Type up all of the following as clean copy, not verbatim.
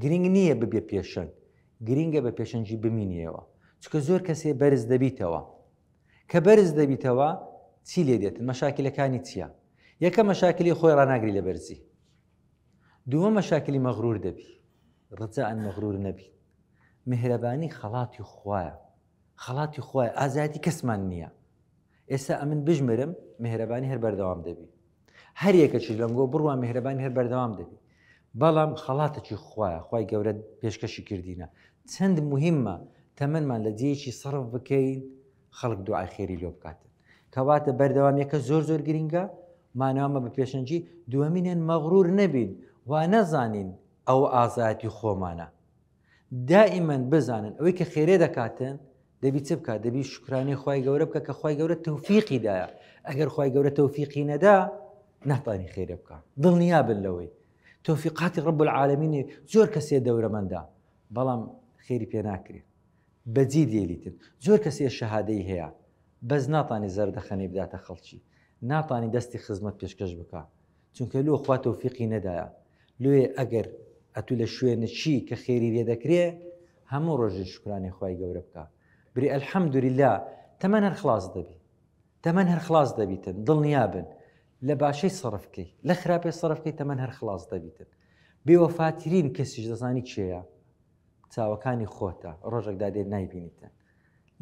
گرنگ نییە ببێ پێشەنگ، گرینگە بە پێشەنگی بمینیەوە، چکە زۆر کەسێ بەرز دەبیتەوە کە بەرز دەبیتەوە چی لێ دێتن؟ مەشاکلەکانی چییە؟ یەکە مەشاکلی خۆی ڕناگری لە بەرزی، دووەم مەشاکلی مەغرور دەبی، ڕجاءن مەغرور نەبی. میهرەبانی خەڵاتی خوایە، خەڵاتی خوایە، ئازادی کەسمان نییە. ئێستا ئەمن بژمرم میهرەبانی هەر بەردەوام دەبی، هەر یەکەچی لەنگۆ بڕوان میهرەبانی هەر بەردەوام دەبی، بەڵام خەڵاتێکی خوایە، خوای گەورە پێشکەشی کردینە. چەند مهمە تەمەنمان لە جێیەکی سەرف بکەین خەڵک دوعای خێری لێ بکاتن، کەواتە بەردەوامیەکە زۆر زۆر گرینگە، مانەوامە بە پێشەنجی. دووەمینێن مەغرور نەبین، وا نەزانین ئەو ئازایەتی خۆمانە. دائیمەن بزانن ئەوەی کە خێرێ دەکاتن دەبی چ بکات؟ دەبی شکرانەی خوای گەورە بکە کە خوای گەورە تەوفیقی دایە. ئەگەر خوای گەورە تەوفیقی نەدا ناتوانی خێرێ بکە. دڵنیا بن لەوەی تەوفیقاتی ڕەب العالەمینێ زۆر کەسێ دەورەمەندا، بەڵام خێری پێ ناکرێت، بەجی دێلیتن. زۆر کەسێ شەهادەی هەیە، بەس ناتانی زەردەخەنەی بداتە خەڵکی، ناتانی دەستی خزمەت پێشکەش بکە، چونکە لۆ خوا تەوفیقی نەدایە. لێ ئەگەر ئەتو لە شوێنە چی کە خێری لێ دەکرێ هەموو ڕۆژێ شکرانی خوای گەورە بکە، بری ئەلحەمدولیلا، تەمەن هەر خلاص دەبی، تەمەن هەر خلاص دەبیتن. دڵنیا بن لە باشەی سەرفکەی، لە خراپەی سەرفکەی تەمەن هەر خلاص دەبیتن. بێوەفاترین کەسیش دەزانی چێیە؟ چاوەکانی خۆتە، ڕۆژێک دادێ نایبینیتن.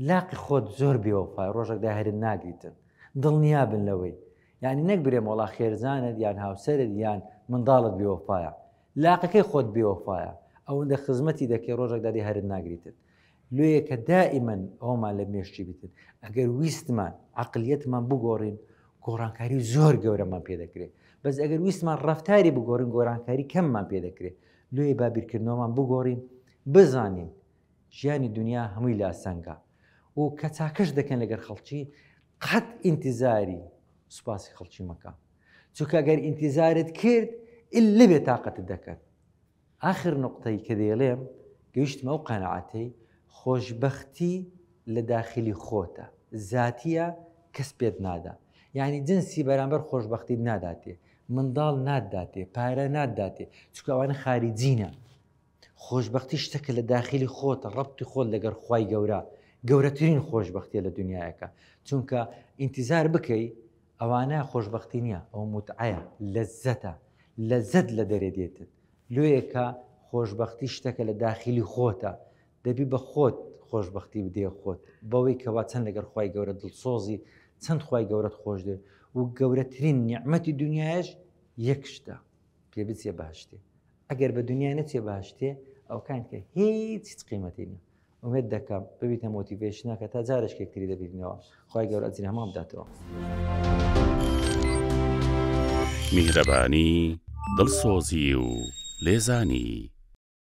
لاقی خۆت زۆر بێوەفای، ڕۆژێک دا هەرن ناگریتن. دڵنیا بن لەوەی، یعنی نەک برێم وەڵا خێرزانت یان هاوسەرت یان منداڵت بێوەفایە، لاقەکەی خۆت بێوەفایە، ئەوەندە خزمەتی دەکەی ڕۆژێک دادێ هەرن ناگریتن. لێیە کە دائیمەن ئەومان لە مێشتی بیتن. ئەگەر ویستمان عەقلیەتمان بگۆڕین گۆڕانکاری زۆر گەورەمان پێ دەکرێت، بەس ئەگەر ویستمان ڕەفتاری بگۆڕین گۆڕانکاری کەممان پێ دەکرێت. لێیە بابیرکردنەوەمان بگۆڕین، بزانین ژیانی دنیا هەمووی لاسەنگە و کە چاکەش دەکەن لەگەر خەڵکی قەت ئینتیزاری سوپاسی خەڵکی مەکە، چونکە ئەگەر ئینتیزارت کرد ئللا بێ تاقەتت دەکەن. ئاخر نقطەی کە دەیڵێم گەیشتمە ئەو قەنەعەتەی خۆشبەختی لە داخلی خۆتە، زاتیە، کەس پێت نادا. یعنی جنسی بەرامبەر خۆشبەختیت ناداتێ، منداڵ ناداتێ، پارە ناداتێ، چونکە ئەوانە خارجینە. خۆشبەختی شتێکە لە داخلی خۆتە، ڕەبتی خۆت لەگەر خوای گەورە، گەورەترین خۆشبەختیە لە دنیایەکە. چونکە ئینتیزار بکەی ئەوانە خۆشبەختی نییە، ئەو متعەیە، لەزەتە، لەزەت لە دەرێ دێتت. لێیەکە خۆشبەختی شتێکە لە داخلی خۆتە، دەبی بە خۆت خۆشبەختی بدێ خۆت، بەوەی کەوا چەند لەگەر خوای گەورە دڵسۆزی، چەند خوای گەورەت خۆش دێ و گەورەترین نیعمەتی دنیایش یەک شتە، پێ بچێ باشتێ. ئەگەر بە دنیای نەچێ باشتێ ئەو کان کە هیچ قیمەتی نییە. ئومێد دەکەم ببیتە مۆتیڤێشنە کە تا جارێکێکتری دەبینەوە. خوای گەورە ئەجری هەموو بداتەوە. میهرەبانی، دڵسۆزی و لێزانی.